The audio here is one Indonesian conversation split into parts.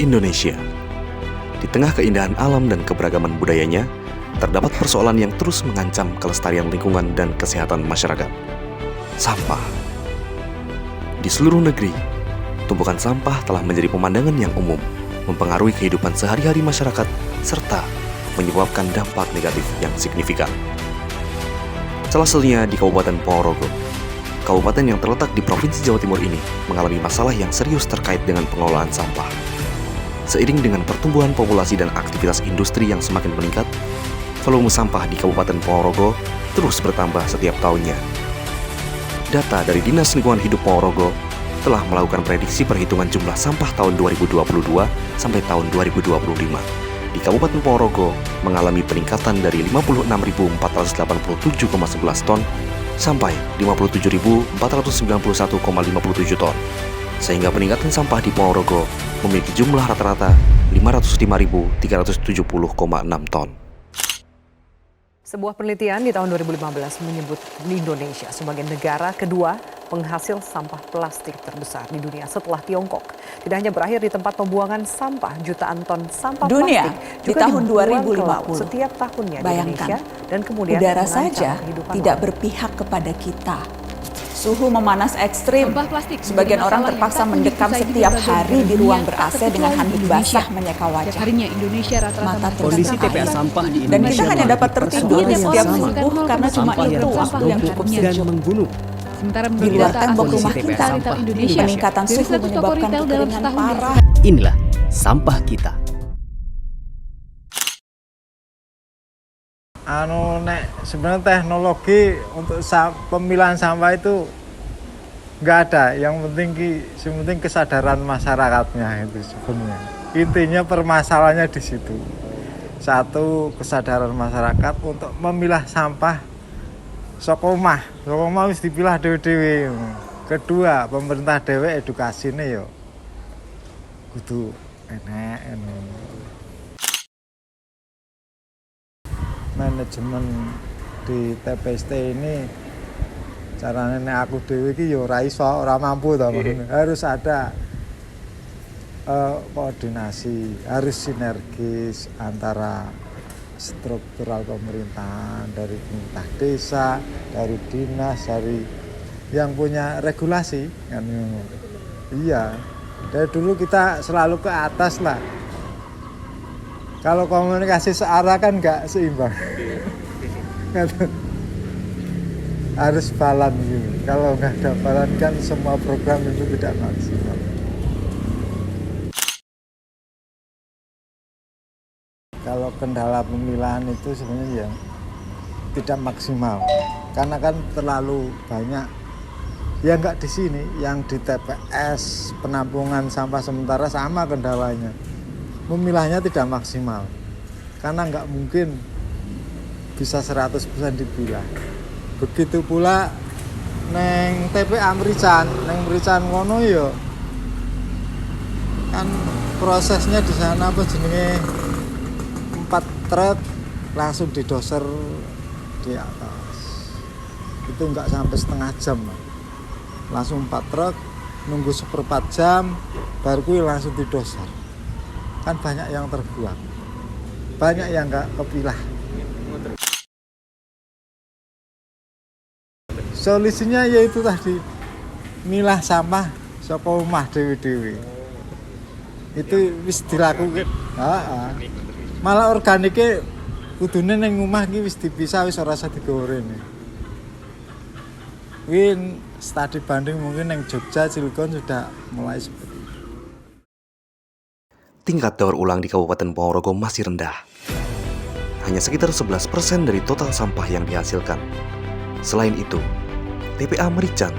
Indonesia. Di tengah keindahan alam dan keberagaman budayanya, terdapat persoalan yang terus mengancam kelestarian lingkungan dan kesehatan masyarakat. Sampah. Di seluruh negeri, tumpukan sampah telah menjadi pemandangan yang umum, mempengaruhi kehidupan sehari-hari masyarakat, serta menyebabkan dampak negatif yang signifikan. Salah satunya di Kabupaten Ponorogo. Kabupaten yang terletak di Provinsi Jawa Timur ini mengalami masalah yang serius terkait dengan pengelolaan sampah. Seiring dengan pertumbuhan populasi dan aktivitas industri yang semakin meningkat, volume sampah di Kabupaten Ponorogo terus bertambah setiap tahunnya. Data dari Dinas Lingkungan Hidup Ponorogo telah melakukan prediksi perhitungan jumlah sampah tahun 2022 sampai tahun 2025. Di Kabupaten Ponorogo mengalami peningkatan dari 56.487,11 ton sampai 57.491,57 ton, sehingga peningkatan sampah di Ponorogo memiliki jumlah rata-rata 505.370,6 ton. Sebuah penelitian di tahun 2015 menyebut Indonesia sebagai negara kedua penghasil sampah plastik terbesar di dunia setelah Tiongkok. Tidak hanya berakhir di tempat pembuangan sampah, jutaan ton sampah dunia plastik di juga tahun 2050 setiap tahunnya di Bayangkan, Indonesia dan kemudian udara saja tidak orang. berpihak kepada kita. Suhu memanas ekstrim. Sebagian orang terpaksa mendekam setiap hari di ruang ber-AC dengan handuk basah menyeka wajah. Harinya Indonesia rata-rata kondisi TPA sampah di Dan Indonesia kita hanya dapat tertidur persoalan setiap yang sama. subuh karena cuma Sampah itu yang waktu yang cukup dan sejuk. membunuh. Sementara Di menurut luar data tembok Asosiasi rumah TPA kita, Sampah Indonesia, peningkatan dari suhu 100 toko menyebabkan retail dalam kekeringan setahun parah. Inilah sampah kita. Sebenarnya teknologi untuk pemilahan sampah itu nggak ada. Yang penting kesadaran masyarakatnya itu sebenarnya. Intinya permasalahannya di situ. Satu, kesadaran masyarakat untuk memilah sampah saka omah wis dipilah dhewe-dhewe. Kedua, pemerintah dhewe edukasine yo kudu enek. Manajemen di TPST ini caranya nek aku dhewe iki ya ora mampu to. Harus ada koordinasi, harus sinergis antara struktural pemerintahan, dari pemerintah desa, dari dinas, dari yang punya regulasi kan. Iya, dari dulu kita selalu ke atas lah. Kalau komunikasi searah kan nggak seimbang. Harus balan gitu. Kalau nggak ada balan kan semua program itu tidak maksimal. Kalau kendala pemilahan itu sebenarnya ya tidak maksimal. Karena kan terlalu banyak. Ya nggak di sini, yang di TPS penampungan sampah sementara sama kendalanya. Memilahnya tidak maksimal. Karena nggak mungkin bisa 100% dipilah. Begitu pula neng TPA Merican ngono ya. Kan prosesnya di sana apa jenenge 4 truk langsung didoser di atas. Itu nggak sampai setengah jam. Langsung 4 truk nunggu 1/4 jam baru kuwi langsung didoser. Kan banyak yang terbuang. Banyak yang nggak kepilah. Solusinya yaitu tadi milah sampah saka omah dhewe-dhewe. Itu wis dilakukan. Malah organike kudune ning omah iki wis dipisah, wis ora usah digoreng. Kuwi studi banding mungkin yang Jogja, Cilegon sudah mulai seperti itu. Tingkat daur ulang di Kabupaten Ponorogo masih rendah. Hanya sekitar 11% dari total sampah yang dihasilkan. Selain itu, TPA Merican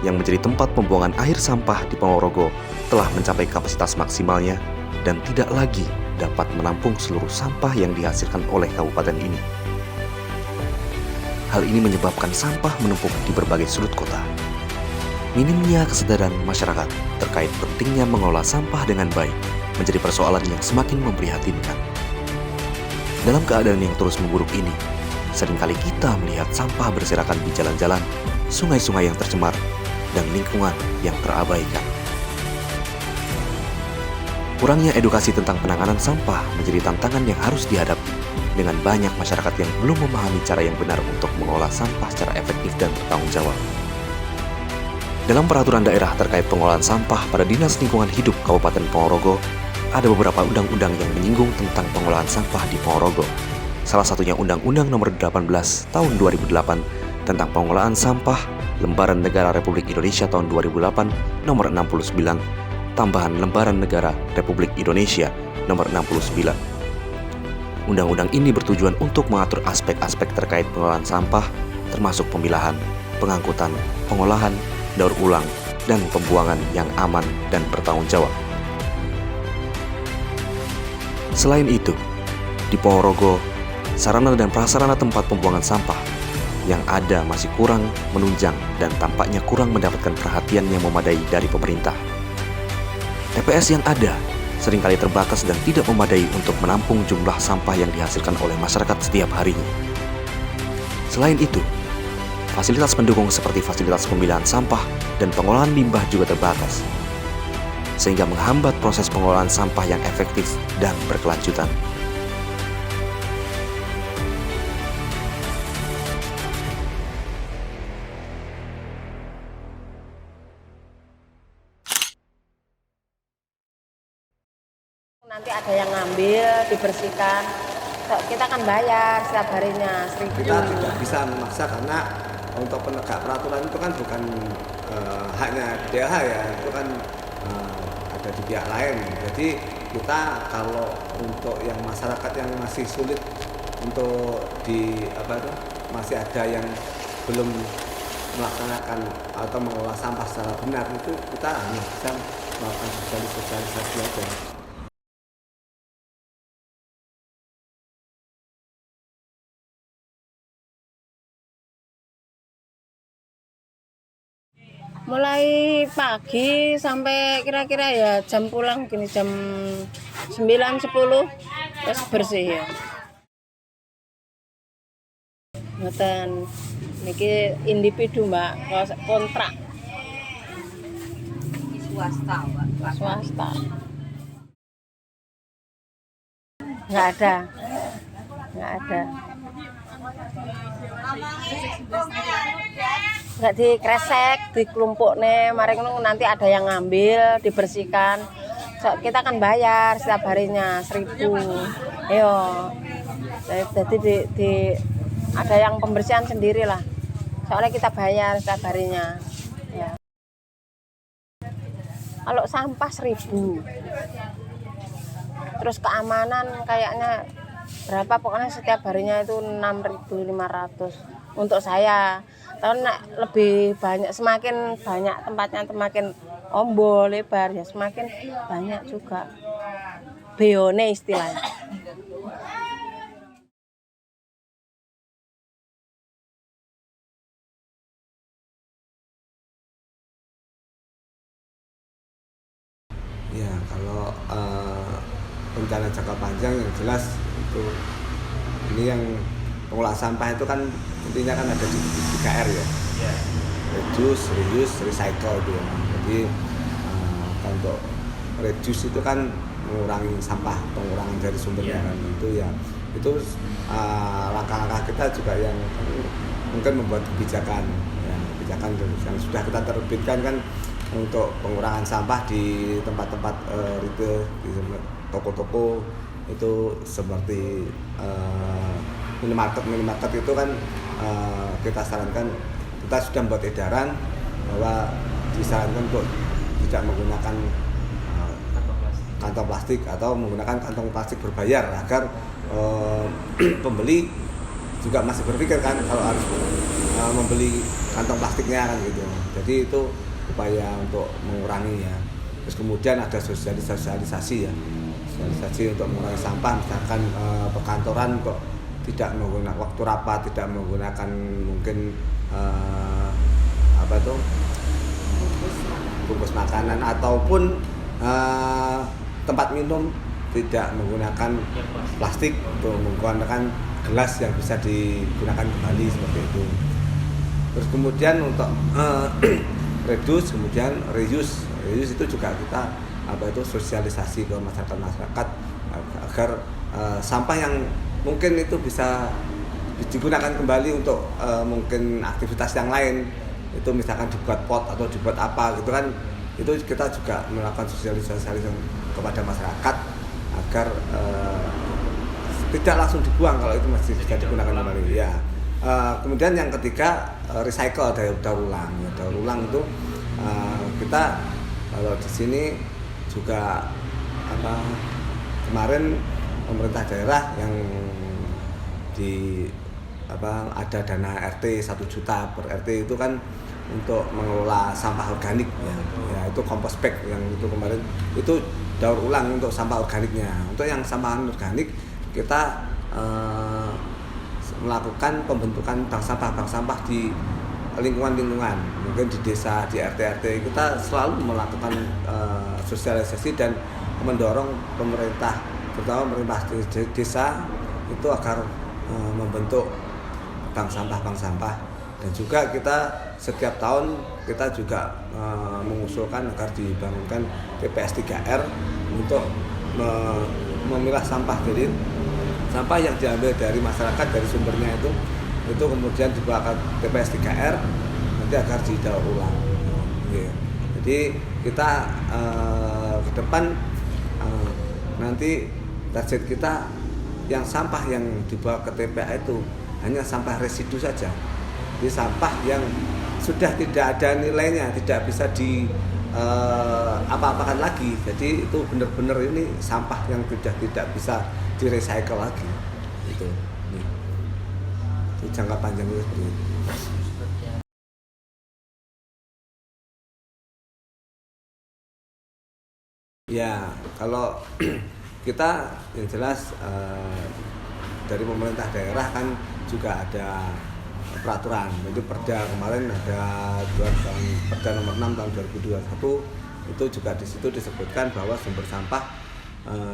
yang menjadi tempat pembuangan akhir sampah di Ponorogo telah mencapai kapasitas maksimalnya dan tidak lagi dapat menampung seluruh sampah yang dihasilkan oleh kabupaten ini. Hal ini menyebabkan sampah menumpuk di berbagai sudut kota. Minimnya kesadaran masyarakat terkait pentingnya mengelola sampah dengan baik menjadi persoalan yang semakin memprihatinkan. Dalam keadaan yang terus memburuk ini, seringkali kita melihat sampah berserakan di jalan-jalan, sungai-sungai yang tercemar, dan lingkungan yang terabaikan. Kurangnya edukasi tentang penanganan sampah menjadi tantangan yang harus dihadapi dengan banyak masyarakat yang belum memahami cara yang benar untuk mengolah sampah secara efektif dan bertanggung jawab. Dalam peraturan daerah terkait pengolahan sampah pada Dinas Lingkungan Hidup Kabupaten Ponorogo, ada beberapa undang-undang yang menyinggung tentang pengolahan sampah di Ponorogo. Salah satunya Undang-Undang Nomor 18 Tahun 2008 tentang pengolahan sampah, Lembaran Negara Republik Indonesia Tahun 2008 Nomor 69, tambahan Lembaran Negara Republik Indonesia Nomor 69. Undang-undang ini bertujuan untuk mengatur aspek-aspek terkait pengolahan sampah, termasuk pemilahan, pengangkutan, pengolahan, daur ulang, dan pembuangan yang aman dan bertanggung jawab. Selain itu, di Ponorogo, sarana dan prasarana tempat pembuangan sampah yang ada masih kurang menunjang dan tampaknya kurang mendapatkan perhatian yang memadai dari pemerintah. TPS yang ada seringkali terbatas dan tidak memadai untuk menampung jumlah sampah yang dihasilkan oleh masyarakat setiap harinya. Selain itu, fasilitas pendukung seperti fasilitas pemilahan sampah dan pengolahan limbah juga terbatas, sehingga menghambat proses pengolahan sampah yang efektif dan berkelanjutan. Nanti ada yang ngambil, dibersihkan. Kita akan bayar setiap harinya 1.000. Kita tidak bisa memaksa karena untuk penegak peraturan itu kan bukan haknya DLH ya, itu kan ada di pihak lain. Jadi kita kalau untuk yang masyarakat yang masih sulit untuk masih ada yang belum melaksanakan atau mengelola sampah secara benar, itu kita hanya bisa melakukan sosialisasi aja. Mulai pagi sampai kira-kira ya jam pulang gini jam 9-10 terus bersih ya. Ngoten niki individu Mbak, kontrak. Swasta, Mbak. Swasta. Nggak ada. Nggak dikresek, dikelompok nih, mari nanti ada yang ngambil, dibersihkan. Kita akan bayar setiap harinya 1.000. Yo, jadi ada yang pembersihan sendiri lah. Soalnya kita bayar setiap harinya. Ya. Kalau sampah 1.000. Terus keamanan kayaknya berapa? Pokoknya setiap harinya itu 6.500 untuk saya. Karena lebih banyak, semakin banyak tempatnya, semakin ombol lebar ya semakin banyak juga beone istilahnya. Ya kalau rencana jangka panjang yang jelas itu ini yang pengolahan sampah itu kan intinya kan ada di 3R ya, reduce, reuse, recycle itu ya. Jadi kalau untuk reduce itu kan mengurangi sampah, pengurangan dari sumbernya kan itu langkah-langkah kita juga yang mungkin membuat kebijakan yang sudah kita terbitkan kan untuk pengurangan sampah di tempat-tempat retail, di toko-toko itu seperti minimarket itu kan kita sarankan, kita sudah membuat edaran bahwa disarankan untuk tidak menggunakan kantong plastik atau menggunakan kantong plastik berbayar agar pembeli juga masih berpikir kan kalau harus membeli kantong plastiknya kan gitu. Jadi itu upaya untuk mengurangi ya. Terus kemudian ada sosialisasi ya, sosialisasi untuk mengurangi sampah, misalkan perkantoran untuk tidak menggunakan waktu rapat, tidak menggunakan mungkin bungkus makanan ataupun tempat minum tidak menggunakan plastik, untuk menggunakan gelas yang bisa digunakan kembali seperti itu. Terus kemudian untuk reduce, kemudian reuse itu juga kita sosialisasi ke masyarakat agar sampah yang mungkin itu bisa digunakan kembali untuk mungkin aktivitas yang lain, itu misalkan dibuat pot atau dibuat apa gitu kan, itu kita juga melakukan sosialisasi kepada masyarakat agar tidak langsung dibuang kalau itu masih bisa digunakan kembali ya. Kemudian yang ketiga, recycle, daur ulang. Daur ulang itu kita kalau di sini juga kemarin pemerintah daerah yang ada dana RT 1 juta per RT itu kan untuk mengelola sampah organik ya itu compost bag yang itu kemarin itu daur ulang untuk sampah organiknya. Untuk yang sampah organik kita melakukan pembentukan bank sampah di lingkungan, mungkin di desa, di RT kita selalu melakukan sosialisasi dan mendorong pemerintah, terutama pemerintah desa itu agar membentuk bank sampah, dan juga kita setiap tahun kita juga mengusulkan agar dibangunkan TPS 3R untuk memilah sampah. Jadi sampah yang diambil dari masyarakat dari sumbernya itu kemudian dibawa ke TPS 3R nanti agar didaur ulang. Jadi kita ke depan nanti target kita yang sampah yang dibawa ke TPA itu hanya sampah residu saja. Jadi sampah yang sudah tidak ada nilainya, tidak bisa apa-apakan lagi. Jadi itu benar-benar ini sampah yang sudah tidak bisa di-recycle lagi. Itu jangka panjangnya seperti itu. Ya, kalau kita yang jelas dari pemerintah daerah kan juga ada peraturan. Itu Perda kemarin ada Perda nomor 6 tahun 2021 itu juga di situ disebutkan bahwa sumber sampah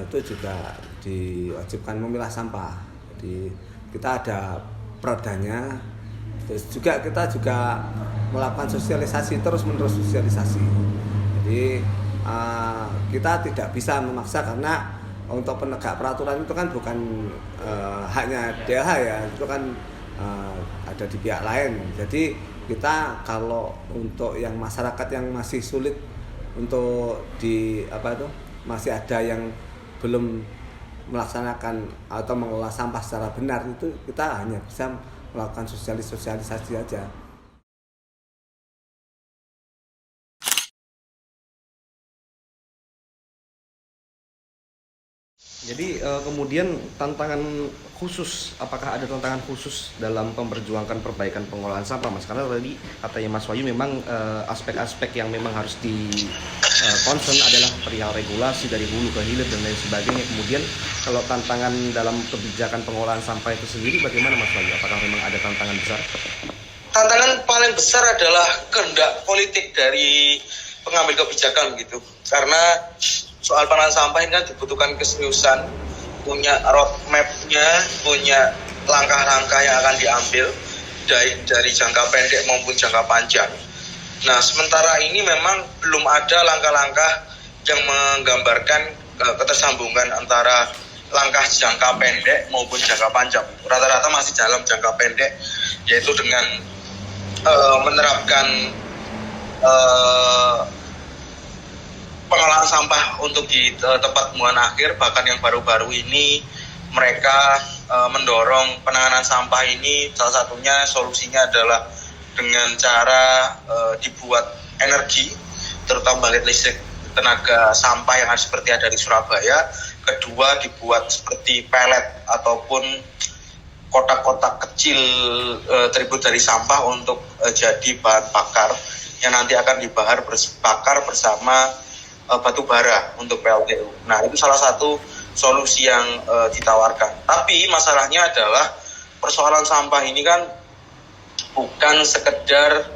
itu juga diwajibkan memilah sampah. Jadi kita ada perdanya. Terus juga kita juga melakukan sosialisasi, terus-menerus sosialisasi. Jadi kita tidak bisa memaksa karena untuk penegak peraturan itu kan bukan haknya DLH ya, itu kan ada di pihak lain. Jadi kita kalau untuk yang masyarakat yang masih sulit untuk masih ada yang belum melaksanakan atau mengelola sampah secara benar, itu kita hanya bisa melakukan sosialisasi aja. Jadi kemudian tantangan khusus, apakah ada tantangan khusus dalam memperjuangkan perbaikan pengelolaan sampah, Mas? Karena tadi katanya Mas Wahyu memang aspek-aspek yang memang harus di concern adalah perihal regulasi dari hulu ke hilir dan lain sebagainya. Kemudian kalau tantangan dalam kebijakan pengelolaan sampah itu sendiri bagaimana, Mas Wahyu? Apakah memang ada tantangan besar? Tantangan paling besar adalah kehendak politik dari pengambil kebijakan gitu. Karena soal pengelolaan sampah ini kan dibutuhkan keseriusan, punya roadmap-nya, punya langkah-langkah yang akan diambil dari jangka pendek maupun jangka panjang. Nah, sementara ini memang belum ada langkah-langkah yang menggambarkan ketersambungan antara langkah jangka pendek maupun jangka panjang. Rata-rata masih dalam jangka pendek, yaitu dengan menerapkan pengelolaan sampah untuk di tempat pembuangan akhir. Bahkan yang baru-baru ini mereka mendorong penanganan sampah ini, salah satunya solusinya adalah dengan cara dibuat energi, terutama pembangkit listrik tenaga sampah yang seperti ada di Surabaya. Kedua, dibuat seperti pelet ataupun kotak-kotak kecil terbuat dari sampah untuk jadi bahan bakar yang nanti akan dibakar bersama batu bara untuk PLTU. Nah, itu salah satu solusi yang ditawarkan. Tapi masalahnya adalah persoalan sampah ini kan bukan sekedar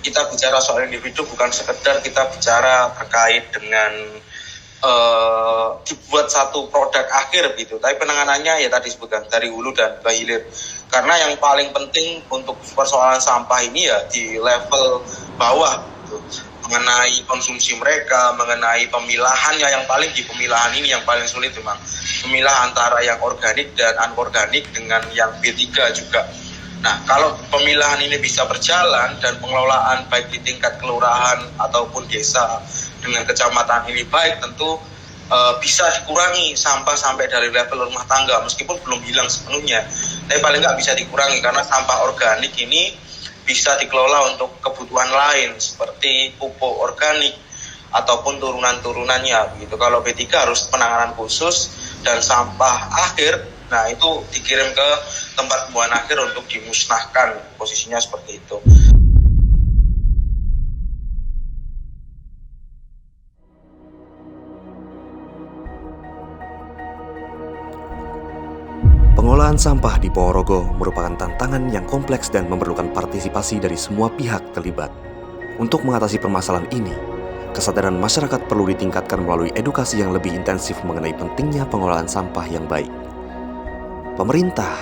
kita bicara soal individu, bukan sekedar kita bicara terkait dengan dibuat satu produk akhir gitu. Tapi penanganannya ya tadi disebutkan dari hulu dan ke hilir. Karena yang paling penting untuk persoalan sampah ini ya di level bawah gitu. mengenai konsumsi mereka, mengenai pemilahannya. Yang paling di pemilahan ini yang paling sulit memang pemilah antara yang organik dan anorganik dengan yang B3 juga. Nah, kalau pemilahan ini bisa berjalan dan pengelolaan baik di tingkat kelurahan ataupun desa dengan kecamatan ini baik, tentu bisa dikurangi sampah sampai dari level rumah tangga, meskipun belum hilang sepenuhnya, tapi paling nggak bisa dikurangi karena sampah organik ini bisa dikelola untuk kebutuhan lain seperti pupuk organik ataupun turunan-turunannya begitu. Kalau B3 harus penanganan khusus dan sampah akhir, nah itu dikirim ke tempat pembuangan akhir untuk dimusnahkan, posisinya seperti itu. Pengolahan sampah di Ponorogo merupakan tantangan yang kompleks dan memerlukan partisipasi dari semua pihak terlibat. Untuk mengatasi permasalahan ini, kesadaran masyarakat perlu ditingkatkan melalui edukasi yang lebih intensif mengenai pentingnya pengolahan sampah yang baik. Pemerintah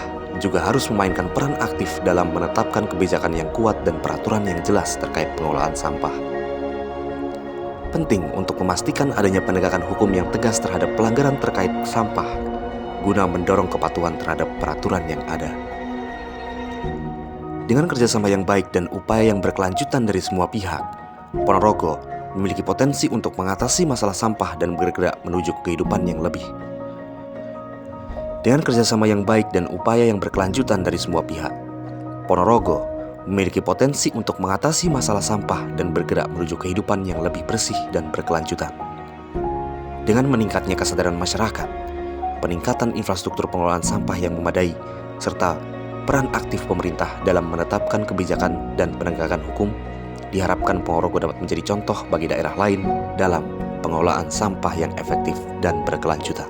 juga harus memainkan peran aktif dalam menetapkan kebijakan yang kuat dan peraturan yang jelas terkait pengolahan sampah. Penting untuk memastikan adanya penegakan hukum yang tegas terhadap pelanggaran terkait sampah, guna mendorong kepatuhan terhadap peraturan yang ada. Dengan kerjasama yang baik dan upaya yang berkelanjutan dari semua pihak, Ponorogo memiliki potensi untuk mengatasi masalah sampah dan bergerak menuju kehidupan yang lebih. Dengan kerjasama yang baik dan upaya yang berkelanjutan dari semua pihak, Ponorogo memiliki potensi untuk mengatasi masalah sampah dan bergerak menuju kehidupan yang lebih bersih dan berkelanjutan. Dengan meningkatnya kesadaran masyarakat, peningkatan infrastruktur pengelolaan sampah yang memadai, serta peran aktif pemerintah dalam menetapkan kebijakan dan penegakan hukum, diharapkan Ponorogo dapat menjadi contoh bagi daerah lain dalam pengelolaan sampah yang efektif dan berkelanjutan.